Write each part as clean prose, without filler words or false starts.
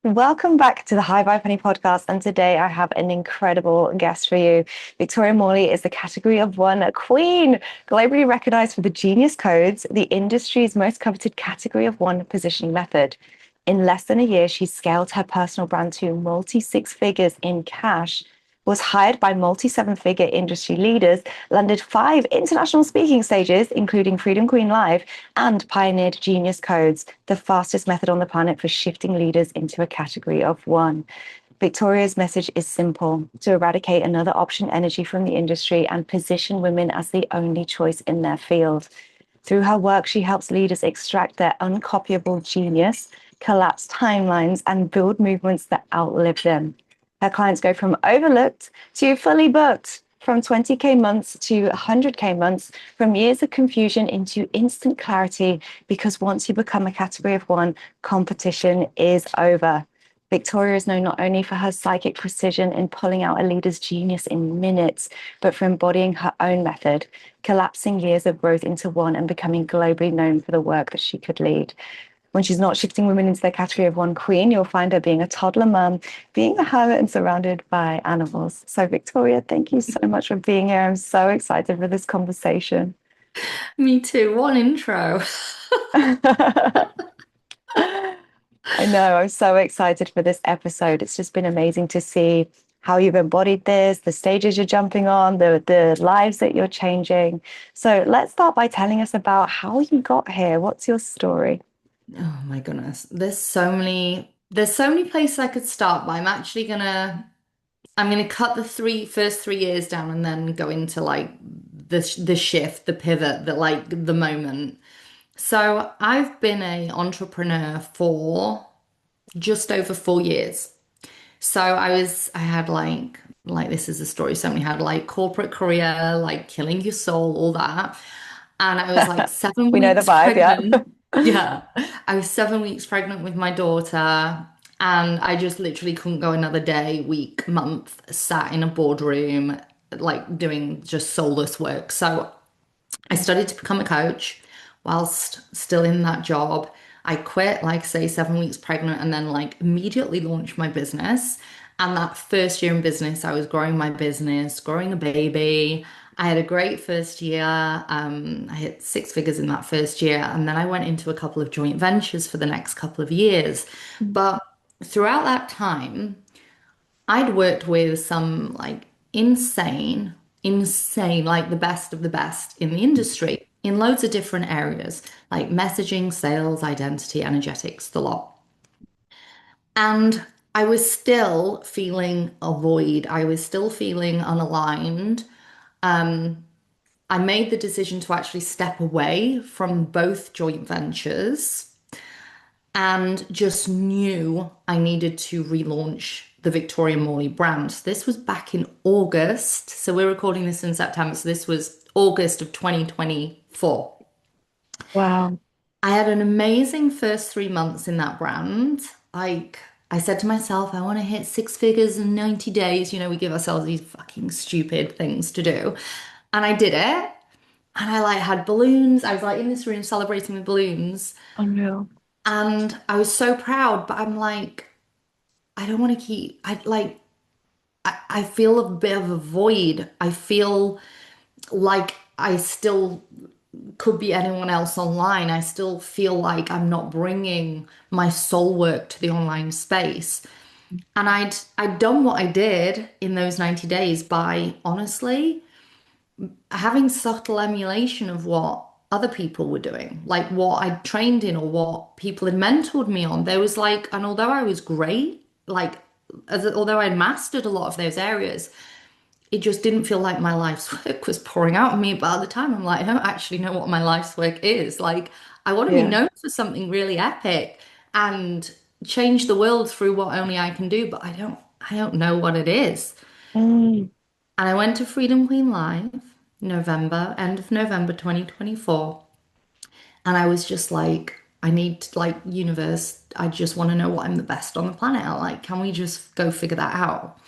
Welcome back to the High Vibe Honey podcast. And today I have an incredible guest for you. Victoria Morley is the category of one queen, globally recognized for the Genius Codes, the industry's most coveted category of one positioning method. In less than a year, she scaled her personal brand to multi six figures in cash, was hired by multi seven figure industry leaders, landed 5 international speaking stages, including Freedom Queen Live, and pioneered Genius Codes, the fastest method on the planet for shifting leaders into a category of one. Victoria's message is simple: to eradicate another option energy from the industry and position women as the only choice in their field. Through her work, she helps leaders extract their uncopyable genius, collapse timelines, and build movements that outlive them. Her clients go from overlooked to fully booked, from 20K months to 100K months, from years of confusion into instant clarity, because once you become a category of one, competition is over. Victoria is known not only for her psychic precision in pulling out a leader's genius in minutes, but for embodying her own method, collapsing years of growth into one and becoming globally known for the work that she could lead. When she's not shifting women into their category of one queen, you'll find her being a toddler mum, being a hermit, and surrounded by animals. So, Victoria, thank you so much for being here. I'm so excited for this conversation. Me too. What an intro. I know, I'm so excited for this episode. It's just been amazing to see how you've embodied this, the stages you're jumping on, the lives that you're changing. So let's start by telling us about how you got here. What's your story? Oh my goodness. There's so many places I could start, but I'm gonna cut the first 3 years down and then go into like the shift, the pivot, the moment. So I've been a entrepreneur for just over 4 years. So I had like this is a story. So many had like corporate career, like killing your soul, all that. And I was like seven We know the weeks vibe, yeah. pregnant. Yeah. I was 7 weeks pregnant with my daughter. And I just literally couldn't go another day, week, month, sat in a boardroom, like doing just soulless work. So I studied to become a coach whilst still in that job. I quit, like, say, 7 weeks pregnant, and then, like, immediately launched my business. And that first year in business, I was growing my business, growing a baby. I had a great first year. I hit 6 figures in that first year. And then I went into a couple of joint ventures for the next couple of years. But throughout that time, I'd worked with some like insane, like the best of the best in the industry in loads of different areas, like messaging, sales, identity, energetics, the lot. And I was still feeling a void. I was still feeling unaligned. Um, I made the decision to actually step away from both joint ventures and just knew I needed to relaunch the Victoria Morley brand. This was back in August. So we're recording this in September. So this was August of 2024. Wow. I had an amazing first 3 months in that brand. Like, I said to myself, I want to hit 6 figures in 90 days. You know, we give ourselves these fucking stupid things to do. And I did it. And I like had balloons. I was like in this room celebrating with balloons. Oh no. And I was so proud, but I'm like, I don't want to keep, I feel a bit of a void. I feel like I still could be anyone else online. I still feel like I'm not bringing my soul work to the online space. And I'd done what I did in those 90 days by honestly having subtle emulation of what other people were doing, like what I'd trained in or what people had mentored me on. There was like, and although I was great, like although I'd mastered a lot of those areas, it just didn't feel like my life's work was pouring out of me. But at the time, I'm like, I don't actually know what my life's work is. Like, I want to be Yeah. known for something really epic and change the world through what only I can do, but I don't know what it is. Mm. And I went to Freedom Queen Live, end of November 2024. And I was just like, I need, like, universe, I just want to know what I'm the best on the planet at. Like, can we just go figure that out?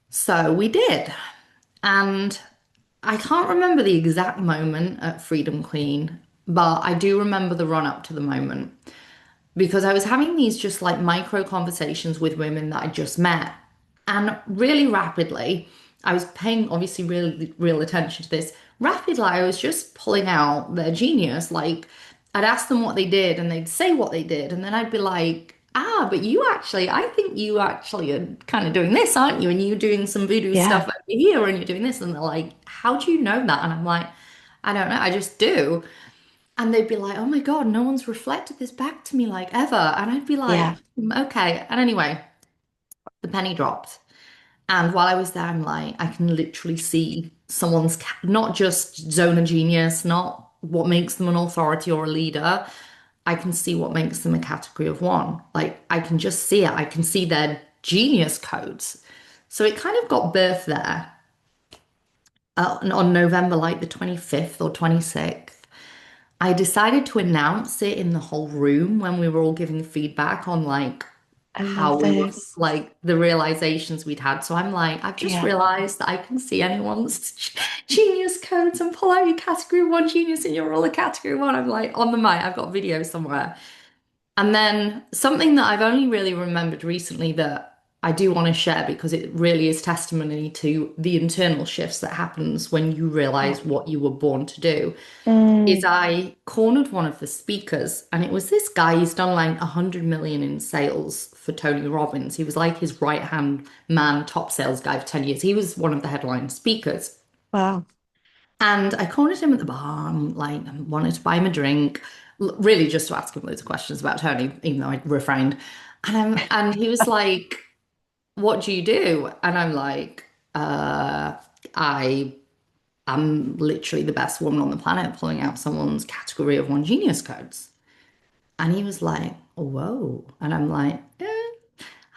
So we did. And I can't remember the exact moment at Freedom Queen, but I do remember the run up to the moment. because I was having these just like micro conversations with women that I just met. And really rapidly, I was paying obviously really real attention to this. Rapidly, I was just pulling out their genius. Like I'd ask them what they did and they'd say what they did. And then I'd be like, ah, but you actually, I think you actually are kind of doing this, aren't you? And you're doing some voodoo stuff Yeah. over here and you're doing this. And they're like, how do you know that? And I'm like, I don't know, I just do. And they'd be like, oh my God, no one's reflected this back to me like ever. And I'd be like, Yeah. okay. And anyway, the penny dropped. And while I was there, I'm like, I can literally see someone's not just zone of genius, not what makes them an authority or a leader. I can see what makes them a category of one. Like, I can just see it. I can see their genius codes. So it kind of got birthed there on November, like the 25th or 26th. I decided to announce it in the whole room when we were all giving feedback on like I how love we were this. like the realizations we'd had. So I'm like, I've just Yeah. realized that I can see anyone's genius codes and pull out your category one genius and you're all a category one. I'm like on the mic, I've got video somewhere. And then something that I've only really remembered recently that I do want to share because it really is testimony to the internal shifts that happens when you Yeah. realize what you were born to do is Mm, I cornered one of the speakers, and it was this guy. He's done like 100 million in sales for Tony Robbins. He was like his right hand man, top sales guy for 10 years. He was one of the headline speakers. wow. And I cornered him at the bar, and like I wanted to buy him a drink, really just to ask him loads of questions about Tony, even though I refrained. And he was like, "What do you do?" And I'm like, I I'm literally the best woman on the planet pulling out someone's category of one genius codes. And he was like, whoa. And I'm like, eh.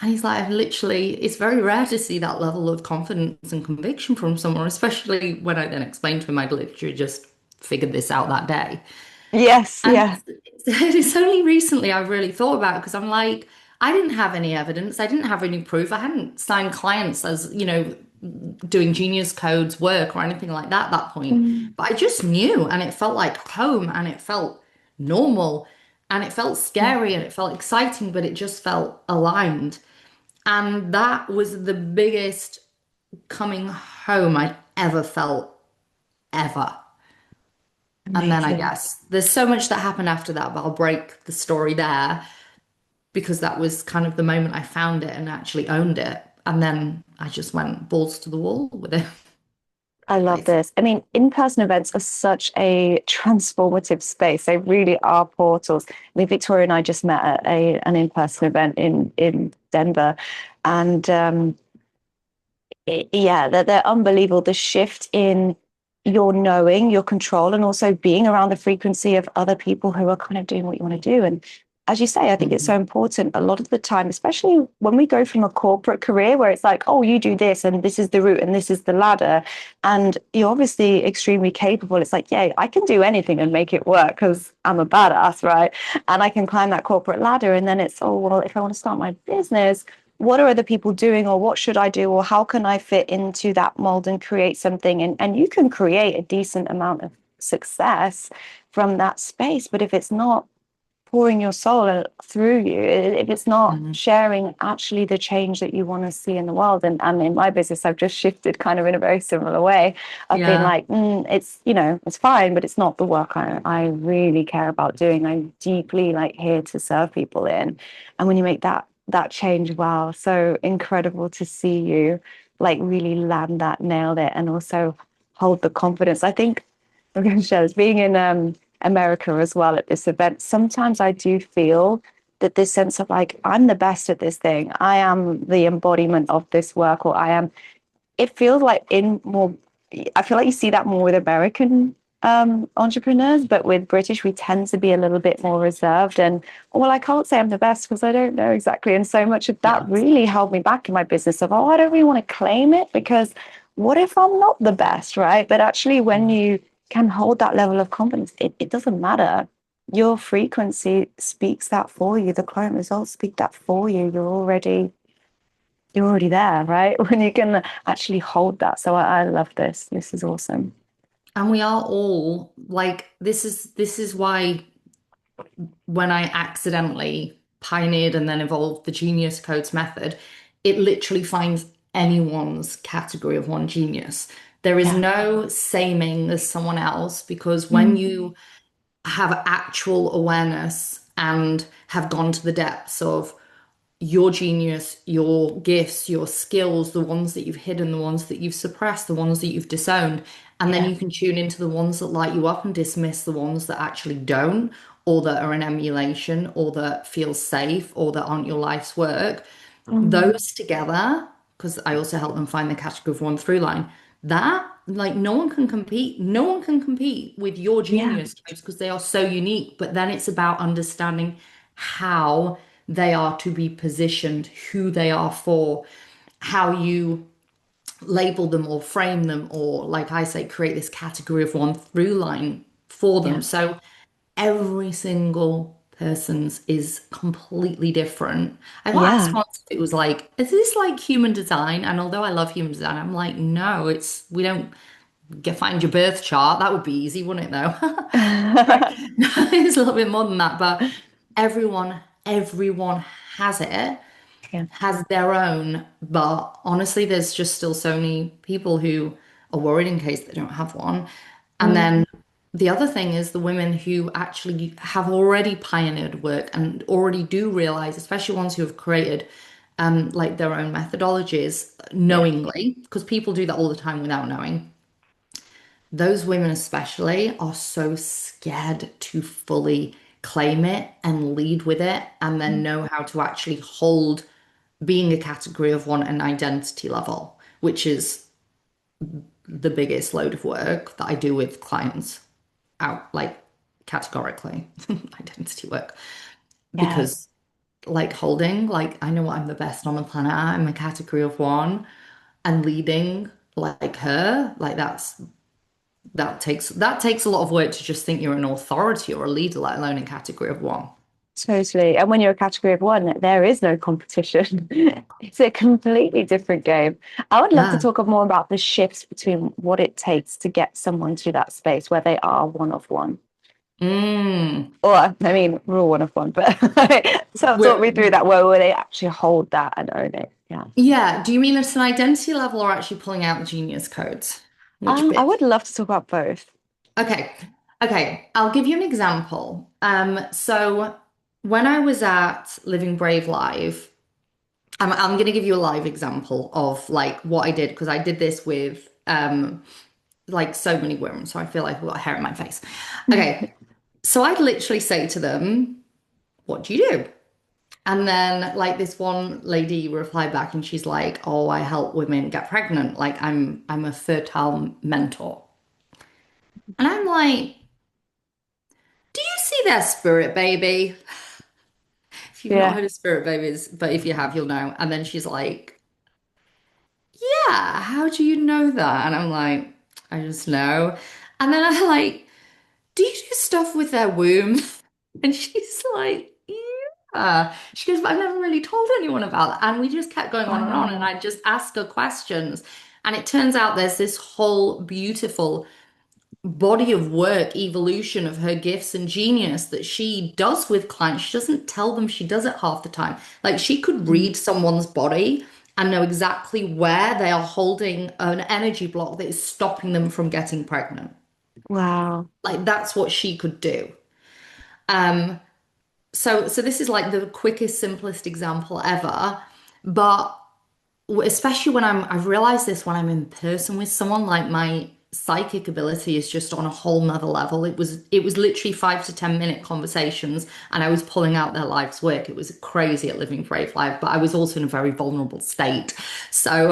And he's like, I've literally, it's very rare to see that level of confidence and conviction from someone, especially when I then explained to him I'd literally just figured this out that day. Yes. And Yeah. it's only recently I've really thought about it because I'm like, I didn't have any evidence. I didn't have any proof. I hadn't signed clients as, doing Genius Codes work or anything like that at that point. Mm, But I just knew and it felt like home and it felt normal and it felt yeah. scary and it felt exciting, but it just felt aligned. And that was the biggest coming home I ever felt ever. And then I Amazing. guess there's so much that happened after that, but I'll break the story there because that was kind of the moment I found it and actually owned it. And then I just went balls to the wall with it, I love basically. this. I mean, in-person events are such a transformative space. They really are portals. I mean, Victoria and I just met at an in-person event in Denver, and yeah, they're unbelievable. The shift in your knowing, your control, and also being around the frequency of other people who are kind of doing what you want to do. And as you say, I think it's so Mhm. important a lot of the time, especially when we go from a corporate career where it's like, oh, you do this and this is the route and this is the ladder. And you're obviously extremely capable. It's like, yeah, I can do anything and make it work because I'm a badass, right? And I can climb that corporate ladder. And then it's, oh, well, if I want to start my business, what are other people doing or what should I do or how can I fit into that mold and create something? And you can create a decent amount of success from that space. But if it's not pouring your soul through you, if it's not Mhm. sharing actually the change that you want to see in the world, and in my business, I've just shifted kind of in a very similar way. I've been Yeah. like, it's, it's fine, but it's not the work I really care about doing. I'm deeply like here to serve people in. And when you make that change, wow, so incredible to see you like really land that, nailed it, and also hold the confidence. I think I'm going to share this. Being in America as well at this event, sometimes I do feel that this sense of like, I'm the best at this thing. I am the embodiment of this work, or I am. It feels like in more, I feel like you see that more with American entrepreneurs, but with British, we tend to be a little bit more reserved. And well, I can't say I'm the best because I don't know exactly. And so much of that Yeah. really held me back in my business of, oh, I don't really want to claim it because what if I'm not the best, right? But actually, when you can hold that level of confidence, it doesn't matter. Your frequency speaks that for you. The client results speak that for you. You're already there, right? When you can actually hold that. So I love this. This is awesome. And we are all like, this is why. when I accidentally pioneered and then evolved the Genius Codes method, it literally finds anyone's category of one genius. There is Yeah. no saming as someone else because when Mm. you have actual awareness and have gone to the depths of your genius, your gifts, your skills, the ones that you've hidden, the ones that you've suppressed, the ones that you've disowned. And then Yeah. you can tune into the ones that light you up and dismiss the ones that actually don't, or that are an emulation, or that feel safe, or that aren't your life's work. Mm. Those together, because I also help them find the category of one through line, that like no one can compete. No one can compete with your Yeah. genius because they are so unique. But then it's about understanding how they are to be positioned, who they are for, how you label them or frame them, or like I say, create this category of one through line for them. Yeah. So every single person's is completely different. I got asked Yeah. once if it was like, is this like human design? And although I love human design, I'm like, no, it's we don't find your birth chart. That would be easy, wouldn't it though? It's a little bit more than that, but everyone has it, Yeah. has their own. But honestly, there's just still so many people who are worried in case they don't have one. And Mm. then the other thing is the women who actually have already pioneered work and already do realize, especially ones who have created like their own methodologies Yeah. knowingly, because people do that all the time without knowing. Those women especially are so scared to fully claim it and lead with it and then Mm. know how to actually hold being a category of one an identity level, which is the biggest load of work that I do with clients out like categorically identity work Yeah. because like holding like I know I'm the best on the planet. I'm a category of one and leading like her like that takes a lot of work to just think you're an authority or a leader, let alone a category of one. Totally. And when you're a category of one, there is no competition. It's a completely different game. I would love to Yeah. talk more about the shifts between what it takes to get someone to that space where they are one of one. Mm. Or, I mean, we're all one of one, but so talk We're, me through that where they actually hold that and own it. Yeah. yeah. Do you mean it's an identity level or actually pulling out the genius codes? Which I bit? would love to talk about both. Okay. Okay. I'll give you an example. So when I was at Living Brave Live, I'm going to give you a live example of like what I did because I did this with like so many women. So I feel like I've got hair in my face. Okay. So I'd literally say to them, what do you do? And then like this one lady replied back and she's like, "Oh, I help women get pregnant. Like I'm a fertile mentor." And I'm like, "Do you see their spirit baby?" If you've not Yeah. heard of spirit babies, but if you have, you'll know. And then she's like, "Yeah, how do you know that?" And I'm like, "I just know." And then I'm like, "Do you do stuff with their womb?" And she's like, yeah. She goes, but I've never really told anyone about that. And we just kept going on and on. And Wow. I just ask her questions. And it turns out there's this whole beautiful body of work, evolution of her gifts and genius that she does with clients. She doesn't tell them she does it half the time. Like she could Mm. read someone's body and know exactly where they are holding an energy block that is stopping them from getting pregnant. Wow. Like that's what she could do. Um, so this is like the quickest, simplest example ever. But especially when I've realized this when I'm in person with someone, like my psychic ability is just on a whole nother level. It was literally 5 to 10 minute conversations, and I was pulling out their life's work. It was crazy at Living Brave Life, but I was also in a very vulnerable state. So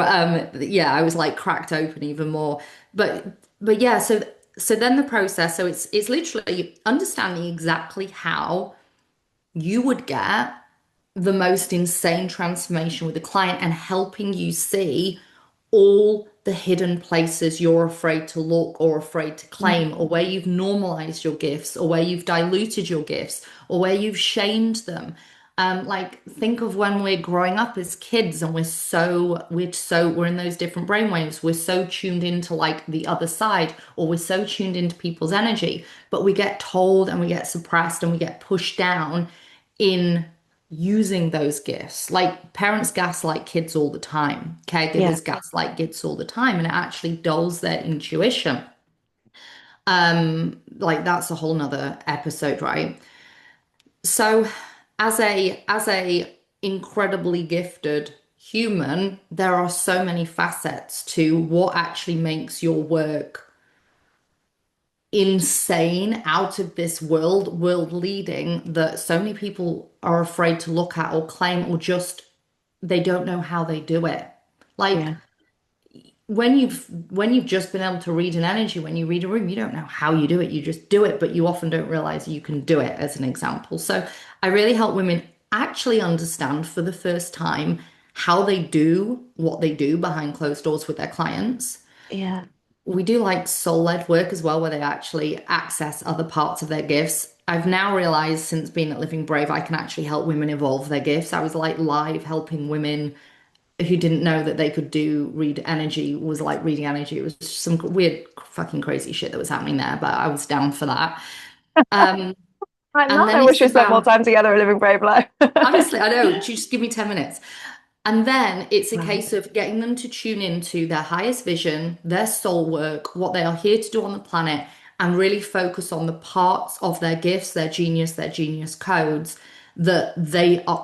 yeah, I was like cracked open even more. But yeah, so then the process. So it's literally understanding exactly how you would get the most insane transformation with a client and helping you see all the hidden places you're afraid to look or afraid to Mm. claim, or where you've normalized your gifts, or where you've diluted your gifts, or where you've shamed them. Like think of when we're growing up as kids and we're in those different brainwaves. We're so tuned into like the other side, or we're so tuned into people's energy, but we get told and we get suppressed and we get pushed down in using those gifts. Like parents gaslight kids all the time, Yeah. caregivers gaslight kids all the time, and it actually dulls their intuition. Like that's a whole nother episode, right? So as a incredibly gifted human, there are so many facets to what actually makes your work insane, out of this world leading, that so many people are afraid to look at or claim, or just they don't know how they do it. Like Yeah. when you've just been able to read an energy, when you read a room, you don't know how you do it. You just do it, but you often don't realize you can do it, as an example. So I really help women actually understand for the first time how they do what they do behind closed doors with their clients. Yeah. We do like soul-led work as well, where they actually access other parts of their gifts. I've now realized since being at Living Brave, I can actually help women evolve their gifts. I was like live helping women who didn't know that they could do read energy, was like reading energy. It was some weird fucking crazy shit that was happening there, but I was down for that. Um, I'm and not. then I wish it's we spent more about, time together living brave life. honestly, I know, you just give me 10 minutes. And then it's a Wow. case of getting them to tune into their highest vision, their soul work, what they are here to do on the planet, and really focus on the parts of their gifts, their genius codes that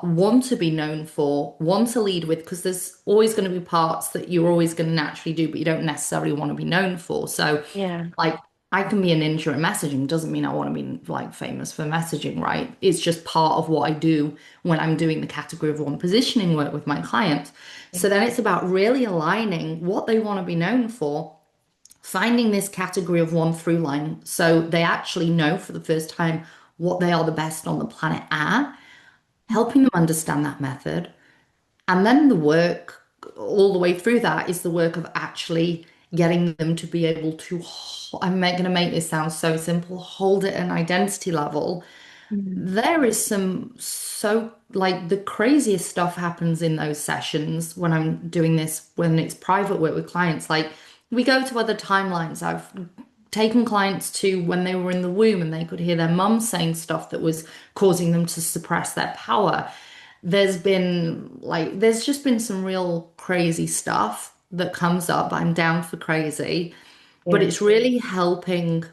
want to be known for, want to lead with, because there's always going to be parts that you're always going to naturally do, but you don't necessarily want to be known for. So, Yeah. like, I can be a ninja in messaging, doesn't mean I want to be like famous for messaging, right? It's just part of what I do when I'm doing the category of one positioning work with my clients. So then it's about really aligning what they want to be known for, finding this category of one through line so they actually know for the first time what they are the best on the planet at, helping them understand that method. And then the work all the way through that is the work of actually getting them to be able to, I'm going to make this sound so simple, hold it at an identity level. Mm. There is some so like the craziest stuff happens in those sessions when I'm doing this, when it's private work with clients. Like we go to other timelines. I've taken clients to when they were in the womb and they could hear their mum saying stuff that was causing them to suppress their power. There's just been some real crazy stuff that comes up. I'm down for crazy, but Yeah. it's really helping.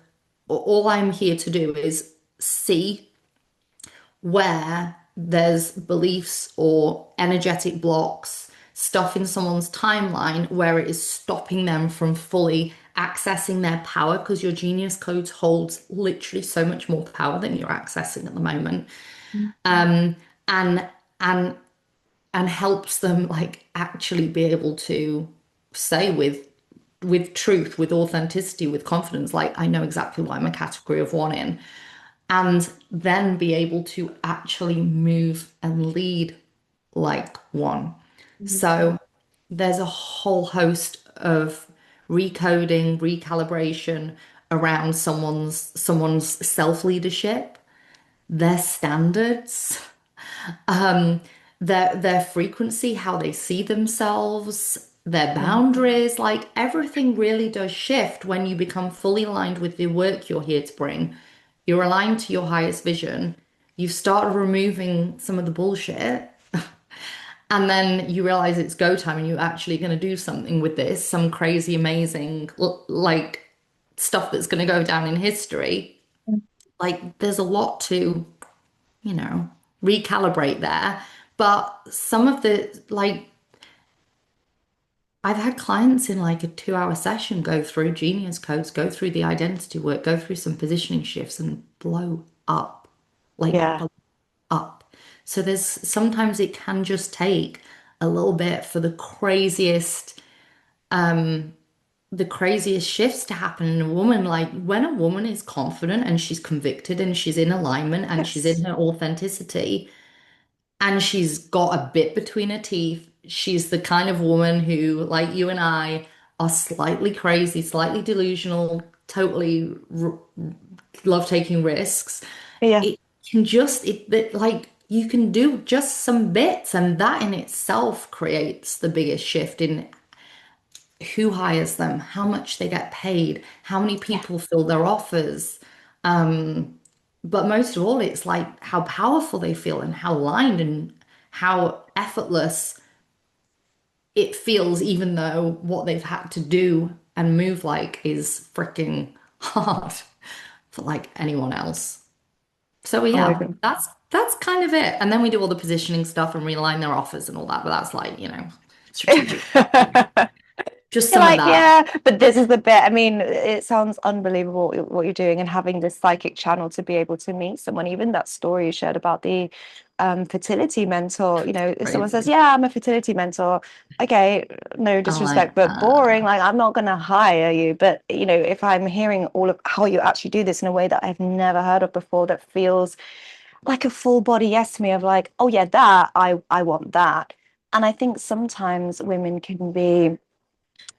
All I'm here to do is see where there's beliefs or energetic blocks, stuff in someone's timeline where it is stopping them from fully accessing their power, because your genius codes holds literally so much more power than you're accessing at the moment. Um, and and and helps them like actually be able to say with truth, with authenticity, with confidence, like I know exactly what I'm a category of one in, and then be able to actually move and lead like one. So there's a whole host of recoding, recalibration around someone's self-leadership, their standards, um, their frequency, how they see themselves, their Yeah. boundaries, like everything really does shift when you become fully aligned with the work you're here to bring. You're aligned to your highest vision. You've started removing some of the bullshit, and then you realize it's go time and you're actually going to do something with this, some crazy, amazing, like stuff that's going to go down in history. Like there's a lot to you know, recalibrate there. But some of the, like, I've had clients in like a 2 hour session go through genius codes, go through the identity work, go through some positioning shifts and blow up, like, Yeah. blow up. So there's sometimes it can just take a little bit for the craziest shifts to happen in a woman. Like when a woman is confident and she's convicted and she's in alignment and she's Yes. in her authenticity, and she's got a bit between her teeth. She's the kind of woman who, like you and I, are slightly crazy, slightly delusional, totally love taking risks. Yeah. It can just, like, you can do just some bits, and that in itself creates the biggest shift in who hires them, how much they get paid, how many Yeah. people fill their offers. But most of all, it's like how powerful they feel and how aligned and how effortless it feels, even though what they've had to do and move like is freaking hard for like anyone else. So Oh my yeah, God. that's kind of it. And then we do all the positioning stuff and realign their offers and all that. But that's like, strategic stuff. Just You're some of like, that. yeah, but this is the bit. I mean, it sounds unbelievable what you're doing and having this psychic channel to be able to meet someone. Even that story you shared about the fertility mentor, if someone says, Crazy. yeah, I'm a fertility mentor, okay, no I disrespect, like but boring. that. Like, I'm not going to hire you. But, if I'm hearing all of how you actually do this in a way that I've never heard of before, that feels like a full body yes to me of like, oh, yeah, that, I want that. And I think sometimes women can be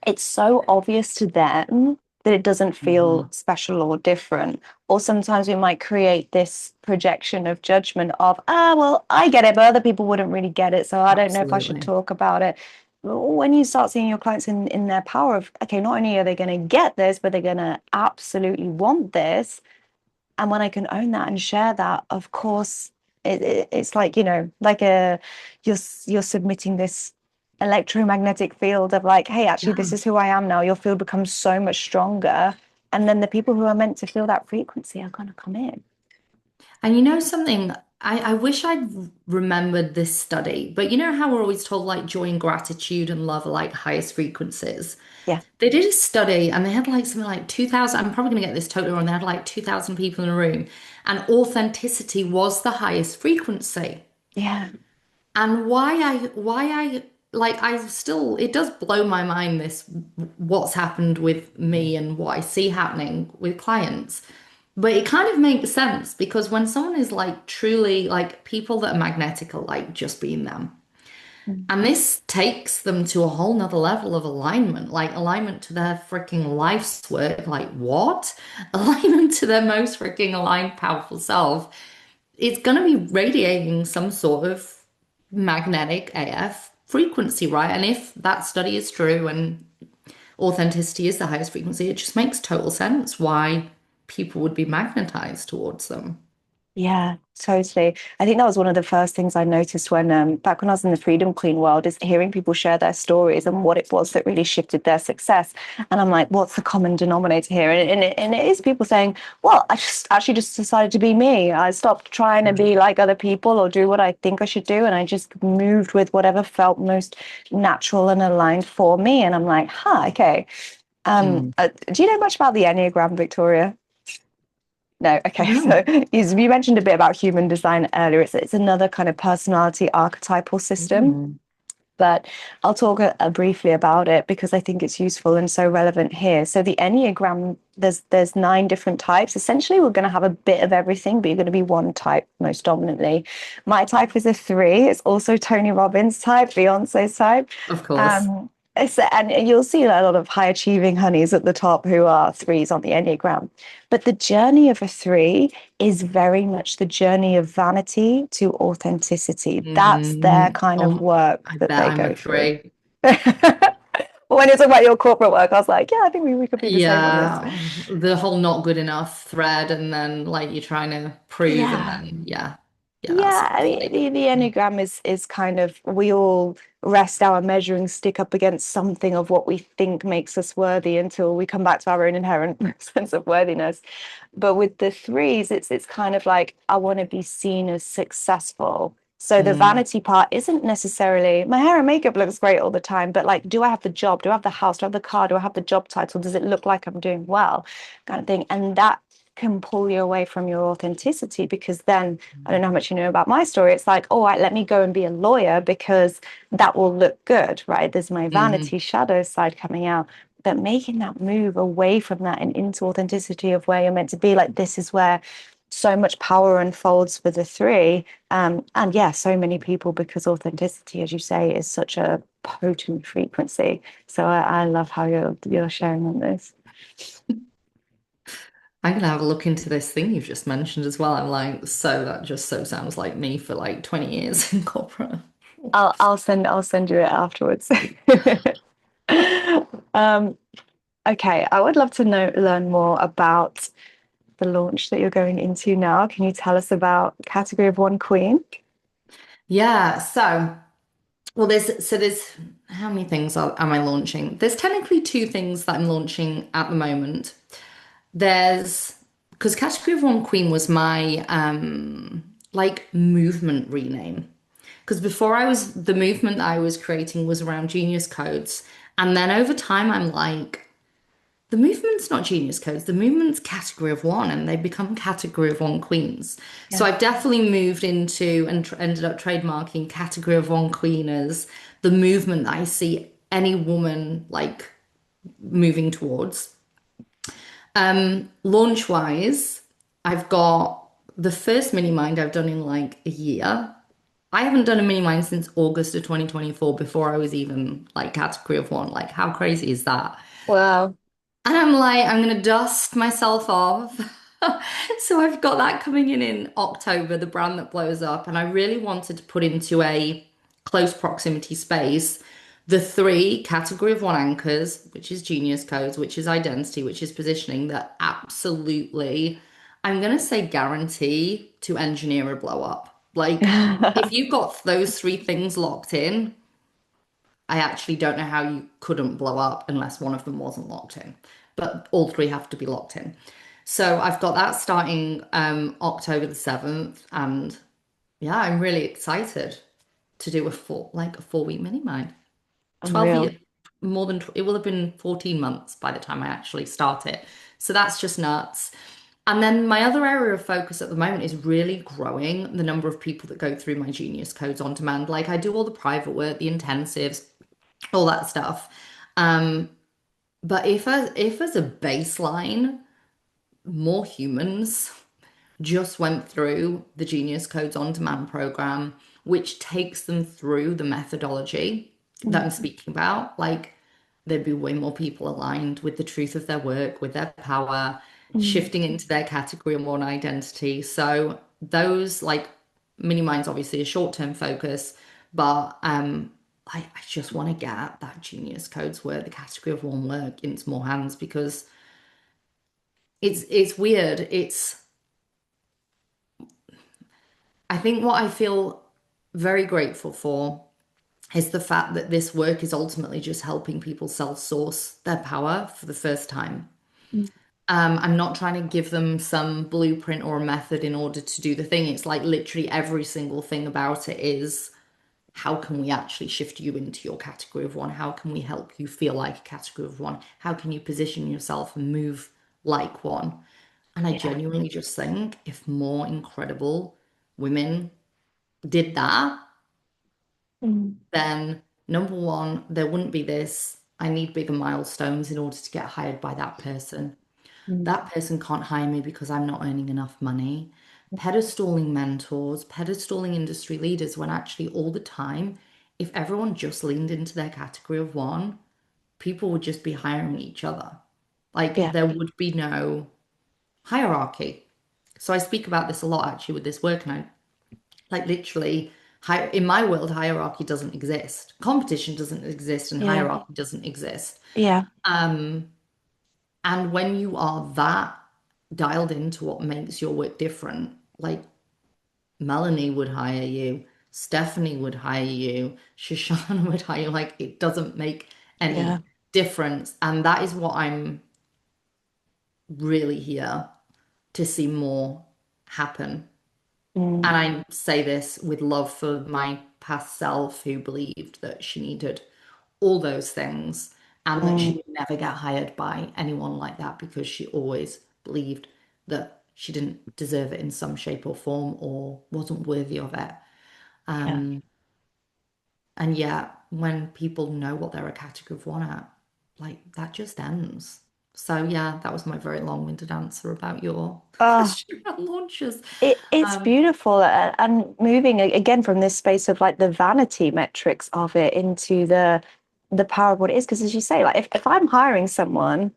it's so obvious to them that it doesn't feel Mhm. special or different. Or sometimes we might create this projection of judgment of, well, I get it, but other people wouldn't really get it. So I don't know if I should Absolutely. talk about it. When you start seeing your clients in their power of, okay, not only are they going to get this, but they're going to absolutely want this, and when I can own that and share that, of course, it's like, like you're submitting this electromagnetic field of like, hey, actually, this Yeah. is who I am now. Your field becomes so much stronger. And then the people who are meant to feel that frequency are going to come in. And you know something, I wish I'd remembered this study, but you know how we're always told like joy and gratitude and love are like highest frequencies? Yeah. They did a study and they had like something like 2,000, I'm probably going to get this totally wrong. They had like 2,000 people in a room and authenticity was the highest frequency. Yeah. And I still, it does blow my mind this, what's happened with me and what I see happening with clients. But it kind of makes sense because when someone is like truly like people that are magnetic are like just being them. Mm. And this takes them to a whole nother level of alignment, like alignment to their freaking life's work. Like what? Alignment to their most freaking aligned, powerful self. It's going to be radiating some sort of magnetic AF frequency, right? And if that study is true and authenticity is the highest frequency, it just makes total sense why people would be magnetized towards them. Yeah, totally. I think that was one of the first things I noticed when back when I was in the Freedom Queen world is hearing people share their stories and what it was that really shifted their success. And I'm like, what's the common denominator here? And it is people saying, well, I just actually just decided to be me. I stopped trying to be like other people or do what I think I should do. And I just moved with whatever felt most natural and aligned for me. And I'm like, okay. Mm. Do you know much about the Enneagram, Victoria? No, okay. So No. you mentioned a bit about human design earlier. It's another kind of personality archetypal system, Mm. but I'll talk briefly about it because I think it's useful and so relevant here. So the Enneagram, there's 9 different types. Essentially, we're going to have a bit of everything, but you're going to be one type most dominantly. My type is a 3. It's also Tony Robbins type, Beyonce's type. Of course. Um, and you'll see a lot of high achieving honeys at the top who are 3s on the Enneagram. But the journey of a 3 is very much the journey of vanity to authenticity. That's their kind of work I that bet they I'm a go through. 3. Well, when you talk about your corporate work, I was like, yeah, I think we could be the same on this. Yeah, the whole not good enough thread, and then like you're trying to prove, and Yeah. then yeah, that's Yeah, super I mean, funny. the Enneagram is kind of we all rest our measuring stick up against something of what we think makes us worthy until we come back to our own inherent sense of worthiness. But with the 3s, it's kind of like I want to be seen as successful. So the Mm, vanity part isn't necessarily my hair and makeup looks great all the time, but like, do I have the job? Do I have the house? Do I have the car? Do I have the job title? Does it look like I'm doing well? Kind of thing. And that can pull you away from your authenticity because then I don't know how much you know about my story. It's like, all right, let me go and be a lawyer because that will look good, right? There's my hmm vanity shadow side coming out. But making that move away from that and into authenticity of where you're meant to be, like this is where so much power unfolds for the 3. And yeah, so many people because authenticity, as you say, is such a potent frequency. So I love how you're sharing on this. I'm gonna have a look into this thing you've just mentioned as well. I'm like, so that just so sounds like me for like 20 years in corporate. I'll send you it afterwards. Um, okay, I would love to learn more about the launch that you're going into now. Can you tell us about Category of One Queen? Yeah, so well, there's how many things am I launching? There's technically two things that I'm launching at the moment. There's because Category of One Queen was my like movement rename. Because before the movement that I was creating was around genius codes. And then over time, I'm like, the movement's not genius codes, the movement's category of one, and they become category of one queens. So Yeah. I've definitely moved into and ended up trademarking category of one queen as the movement that I see any woman like moving towards. Launch wise, I've got the first mini mind I've done in like a year. I haven't done a mini mind since August of 2024 before I was even like category of one. Like, how crazy is that? Wow. And I'm like, I'm gonna dust myself off. So I've got that coming in October, the brand that blows up, and I really wanted to put into a close proximity space the three category of one anchors, which is genius codes, which is identity, which is positioning, that absolutely, I'm gonna say guarantee to engineer a blow up. Like, if you've got those three things locked in, I actually don't know how you couldn't blow up unless one of them wasn't locked in. But all three have to be locked in. So I've got that starting October the 7th. And yeah, I'm really excited to do a 4 week mini mine. 12 Unreal. years, more than, it will have been 14 months by the time I actually start it. So that's just nuts. And then my other area of focus at the moment is really growing the number of people that go through my Genius Codes on demand. Like I do all the private work, the intensives, all that stuff. But if as a baseline, more humans just went through the Genius Codes on Demand program, which takes them through the methodology that I'm Mm, speaking about, like there'd be way more people aligned with the truth of their work, with their power, mm, shifting into their category and one identity. So those like mini minds obviously a short-term focus, but I just want to get that Genius Codes work, the category of one work into more hands because it's weird. I think what I feel very grateful for is the fact that this work is ultimately just helping people self-source their power for the first time. mm. I'm not trying to give them some blueprint or a method in order to do the thing. It's like literally every single thing about it is how can we actually shift you into your category of one? How can we help you feel like a category of one? How can you position yourself and move like one? And I Yeah. genuinely just think if more incredible women did that, Mm, then number one, there wouldn't be this. I need bigger milestones in order to get hired by that person. mm. That person can't hire me because I'm not earning enough money. Pedestaling mentors, pedestaling industry leaders, when actually all the time, if everyone just leaned into their category of one, people would just be hiring each other. Like Yeah. there would be no hierarchy. So I speak about this a lot actually with this work, and I like literally, in my world, hierarchy doesn't exist. Competition doesn't exist, and Yeah. hierarchy doesn't exist. Yeah. And when you are that dialed into what makes your work different, like Melanie would hire you, Stephanie would hire you, Shoshana would hire you, like it doesn't make Yeah. any difference. And that is what I'm really here to see more happen. Mm, And I say this with love for my past self who believed that she needed all those things and that she mm. would never get hired by anyone like that because she always believed that she didn't deserve it in some shape or form or wasn't worthy of it. Yeah. And yet, when people know what they're a category of one at, like that just ends. So yeah, that was my very long-winded answer about your Oh, question about launches. it's Um, beautiful and moving again from this space of like the vanity metrics of it into the power of what it is. Because as you say, like if I'm hiring someone,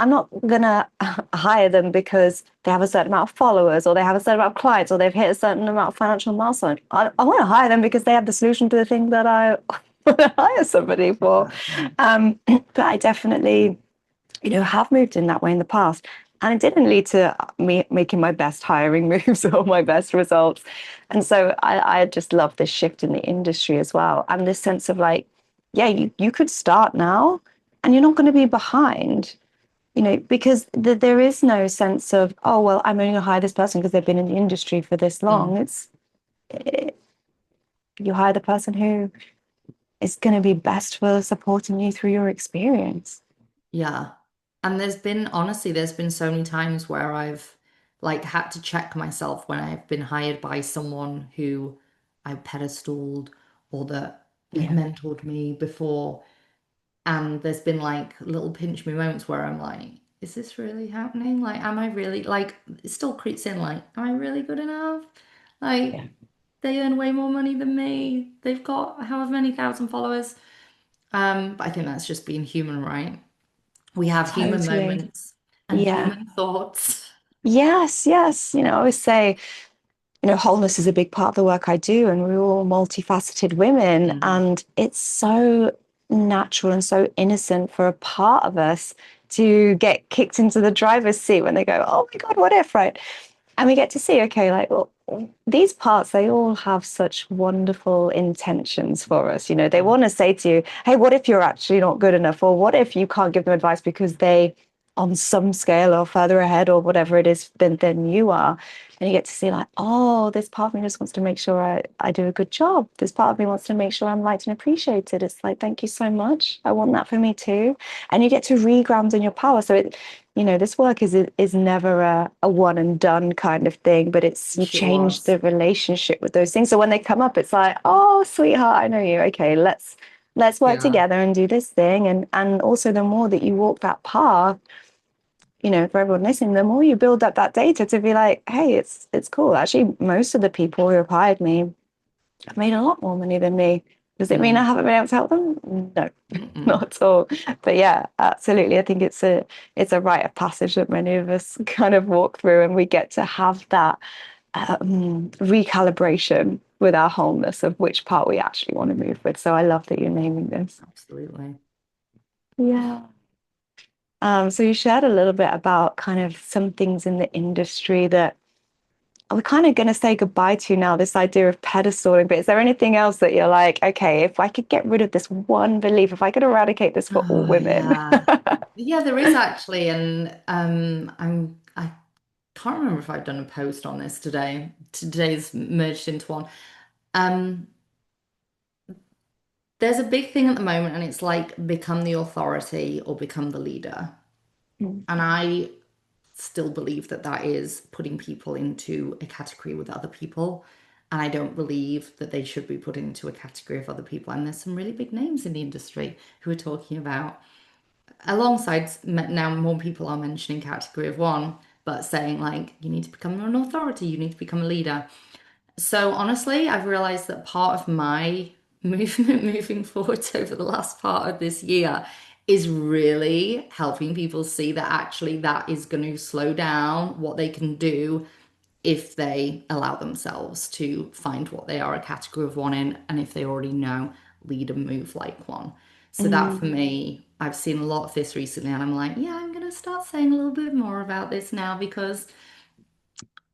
I'm not gonna hire them because they have a certain amount of followers or they have a certain amount of clients or they've hit a certain amount of financial milestone. I want to hire them because they have the solution to the thing that I want to hire somebody for. Exactly. But I definitely, have moved in that way in the past. And it didn't lead to me making my best hiring moves or my best results. And so I just love this shift in the industry as well. And this sense of like, yeah, you could start now and you're not going to be behind, because there is no sense of, oh, well, I'm only going to hire this person because they've been in the industry for this long. Mm, You hire the person who is going to be best for supporting you through your experience. yeah. And there's been so many times where I've like had to check myself when I've been hired by someone who I pedestaled or that had Yeah, mentored me before. And there's been like little pinch me moments where I'm like, is this really happening? Like, am I really like it still creeps in like, am I really good enough? Like yeah, they earn way more money than me. They've got however many thousand followers. But I think that's just being human, right? We have human totally. moments and Yeah. human thoughts. Yes, yes. I always say, wholeness is a big part of the work I do, and we're all multifaceted women. Mm. And it's so natural and so innocent for a part of us to get kicked into the driver's seat when they go, oh my God, what if, right? And we get to see, okay, like, well, these parts, they all have such wonderful intentions for us. They want to say to you, hey, what if you're actually not good enough? Or what if you can't give them advice because they, on some scale or further ahead or whatever it is than you are? And you get to see, like, oh, this part of me just wants to make sure I do a good job. This part of me wants to make sure I'm liked and appreciated. It's like, thank you so much. I want that for me too. And you get to reground in your power. So this work is never a one and done kind of thing, but it's you Wish it change was. the relationship with those things. So when they come up, it's like, oh, sweetheart, I know you. Okay, let's work Yeah. together and do this thing. And also the more that you walk that path, for everyone listening, the more you build up that data to be like, hey, it's cool. Actually, most of the people who have hired me have made a lot more money than me. Does it mean I Mm. haven't been able to help them? No, Mm-mm. not at all. But yeah, absolutely. I think it's a rite of passage that many of us kind of walk through, and we get to have that recalibration with our wholeness of which part we actually want to move with. So I love that you're naming this. Absolutely. Yeah. So you shared a little bit about kind of some things in the industry that we're kind of going to say goodbye to now, this idea of pedestaling. But is there anything else that you're like, okay, if I could get rid of this one belief, if I could eradicate this for all Oh women? yeah. Yeah, there is actually, and I can't remember if I've done a post on this today. Today's merged into one. Um, there's a big thing at the moment, and it's like become the authority or become the leader. Mm, And I still believe that that is putting people into a category with other people. And I don't believe that they should be put into a category of other people. And there's some really big names in the industry who are talking about, alongside now more people are mentioning category of one, but saying like, you need to become an authority, you need to become a leader. So honestly, I've realized that part of my movement moving forward over the last part of this year is really helping people see that actually that is going to slow down what they can do if they allow themselves to find what they are a category of one in, and if they already know, lead and move like one. So that for mm, me, I've seen a lot of this recently, and I'm like, yeah, I'm going to start saying a little bit more about this now because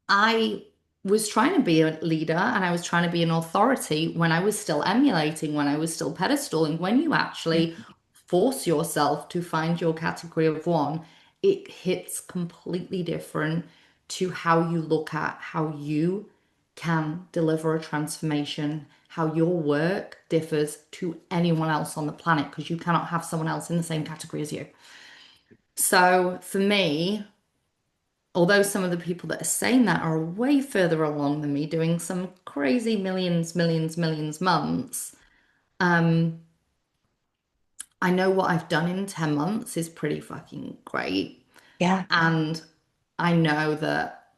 I was trying to be a leader and I was trying to be an authority when I was still emulating, when I was still pedestaling. When you actually force yourself to find your category of one, it hits completely different to how you look at how you can deliver a transformation, how your work differs to anyone else on the planet, because you cannot have someone else in the same category as you. So for me, although some of the people that are saying that are way further along than me, doing some crazy millions, millions, millions months, um, I know what I've done in 10 months is pretty fucking great. yeah, And I know that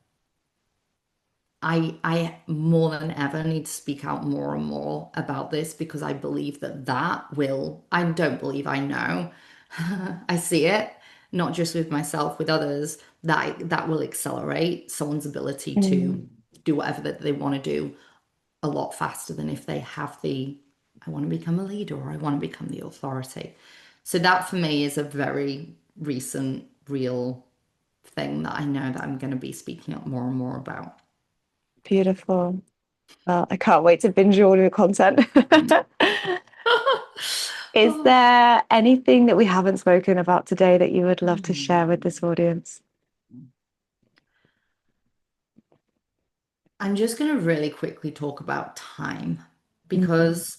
I more than ever need to speak out more and more about this because I believe that that will, I don't believe I know. I see it. not just with myself, with others, that will accelerate someone's ability to Mm, do whatever that they want to do a lot faster than if they have the, I want to become a leader or I want to become the authority. So that for me is a very recent, real thing that I know that I'm going to be speaking up more and more about. beautiful. Well, I can't wait to binge all your content. Is there anything that we haven't spoken about today that you would love to share with this audience? I'm just going to really quickly talk about time Mm, because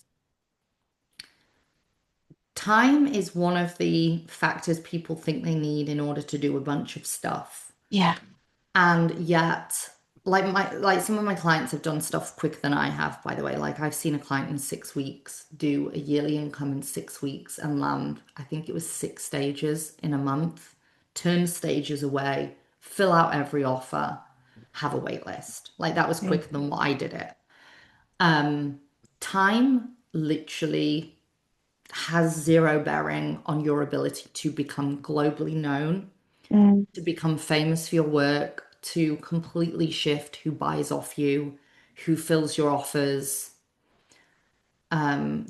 time is one of the factors people think they need in order to do a bunch of stuff. yeah, And yet, like some of my clients have done stuff quicker than I have, by the way. Like I've seen a client in 6 weeks do a yearly income in 6 weeks and land, I think it was 6 stages in a month, turn stages away, fill out every offer, have a wait list. Like that was quicker than what I did it. Um, Time literally has zero bearing on your ability to become globally known, mm, to become famous for your work, to completely shift who buys off you, who fills your offers,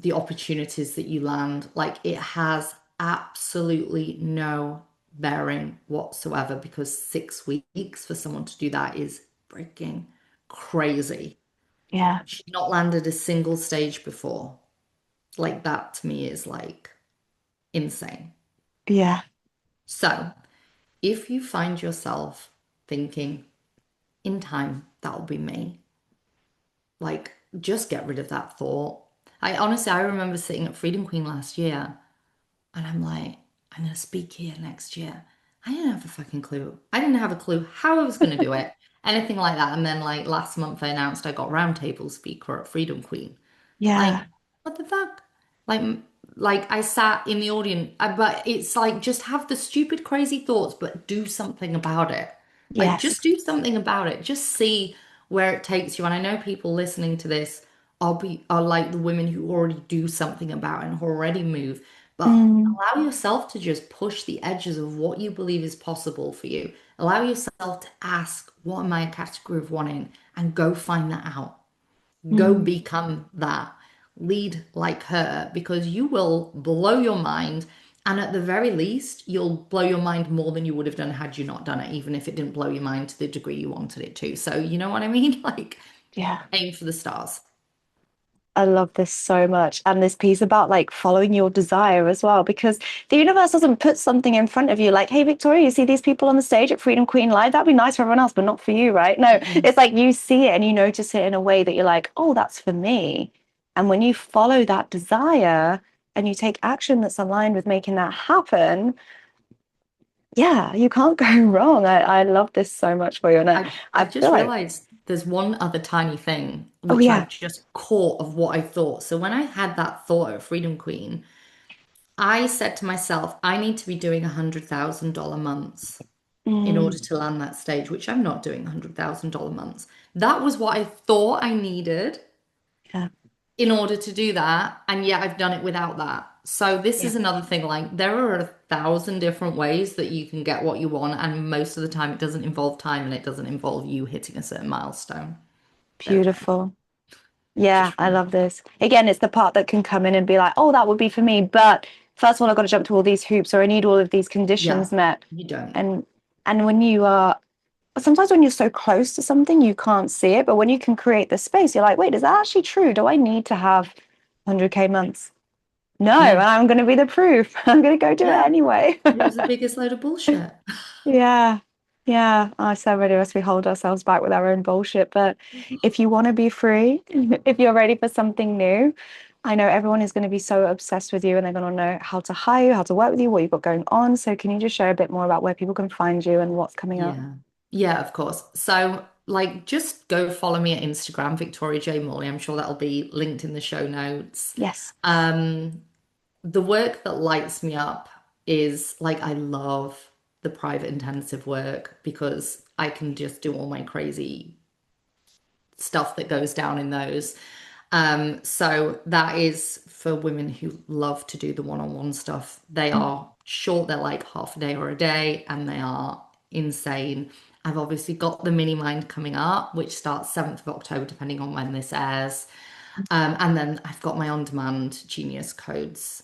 the opportunities that you land. Like it has absolutely no bearing whatsoever because 6 weeks for someone to do that is freaking crazy. yeah, She's not landed a single stage before. Like that to me is like insane. yeah, So if you find yourself thinking, in time, that'll be me, like just get rid of that thought. I remember sitting at Freedom Queen last year and I'm like, I'm going to speak here next year. I didn't have a fucking clue. I didn't have a clue how I was going to do it, anything like that. And then, like, last month, I announced I got roundtable speaker at Freedom Queen. Like, yeah, what the fuck? Like, like I sat in the audience, but it's like just have the stupid, crazy thoughts, but do something about it. Like, just yes, do something about it. Just see where it takes you. And I know people listening to this are like the women who already do something about it and who already move. But mm, allow yourself to just push the edges of what you believe is possible for you. Allow yourself to ask, what am I a category of one in? And go find that out. Go mm, become that. Lead like her because you will blow your mind. And at the very least, you'll blow your mind more than you would have done had you not done it, even if it didn't blow your mind to the degree you wanted it to. So, you know what I mean? Like, yeah. aim for the stars. I love this so much. And this piece about like following your desire as well, because the universe doesn't put something in front of you like, hey, Victoria, you see these people on the stage at Freedom Queen Live? That'd be nice for everyone else, but not for you, right? No, Mm-mm. it's like you see it and you notice it in a way that you're like, oh, that's for me. And when you follow that desire and you take action that's aligned with making that happen, yeah, you can't go wrong. I love this so much for you. And I I've feel just like, realized there's one other tiny thing oh, which yeah. I've just caught of what I thought. So when I had that thought at Freedom Queen, I said to myself, I need to be doing $100,000 months in order Mm, to land that stage, which I'm not doing $100,000 months. That was what I thought I needed yeah, in order to do that. And yet I've done it without that. So this yeah, is another thing, like there are 1,000 different ways that you can get what you want, and most of the time it doesn't involve time and it doesn't involve you hitting a certain milestone. There we go. beautiful. Yeah, Just I love this. Again, it's the part that can come in and be like, oh, that would be for me. But first of all, I've got to jump to all these hoops or I need all of these yeah, conditions met. you don't. And when you are sometimes when you're so close to something, you can't see it. But when you can create the space, you're like, wait, is that actually true? Do I need to have 100K months? No, and No. I'm going to be the proof. I'm going to go do it Yeah. anyway. It was the biggest load of bullshit. Yeah. Yeah. Oh, so many of us, we hold ourselves back with our own bullshit. But if you want to be free, if you're ready for something new, I know everyone is going to be so obsessed with you and they're going to know how to hire you, how to work with you, what you've got going on. So can you just share a bit more about where people can find you and what's coming up? Yeah. Yeah, of course. So, like, just go follow me at Instagram, Victoria J. Morley. I'm sure that'll be linked in the show notes. Yes. Um, the work that lights me up is like, I love the private intensive work because I can just do all my crazy stuff that goes down in those. So that is for women who love to do the one-on-one stuff. They are short, they're like half a day or a day, and they are insane. I've obviously got the mini mind coming up, which starts 7th of October, depending on when this airs. And then I've got my on-demand Genius Codes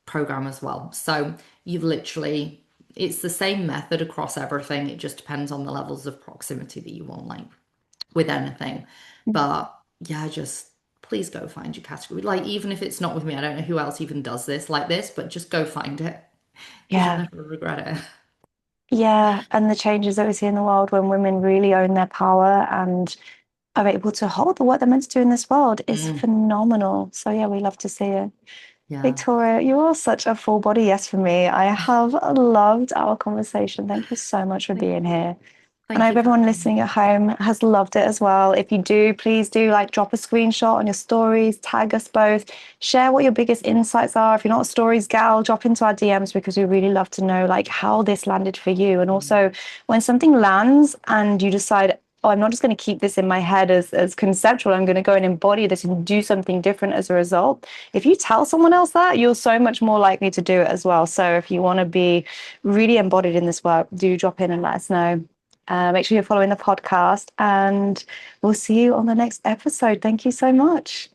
program as well. So you've literally, it's the same method across everything. It just depends on the levels of proximity that you want, like with anything. But yeah, just please go find your category. Like, even if it's not with me, I don't know who else even does this like this, but just go find it because you'll Yeah. never regret it. Yeah. And the changes that we see in the world when women really own their power and are able to hold the work they're meant to do in this world is Mm, phenomenal. So yeah, we love to see it. yeah. Victoria, you are such a full body yes for me. I have loved our conversation. Thank you so much for Thank being you. here. And I Thank hope you for everyone having me. listening at home has loved it as well. If you do, please do like drop a screenshot on your stories, tag us both, share what your biggest insights are. If you're not a stories gal, drop into our DMs because we really love to know like how this landed for you. And Mm, also when something lands and you decide, oh, I'm not just going to keep this in my head as conceptual. I'm going to go and embody this and do something different as a result. If you tell someone else that, you're so much more likely to do it as well. So if you want to be really embodied in this work, do drop in and let us know. Make sure you're following the podcast, and we'll see you on the next episode. Thank you so much.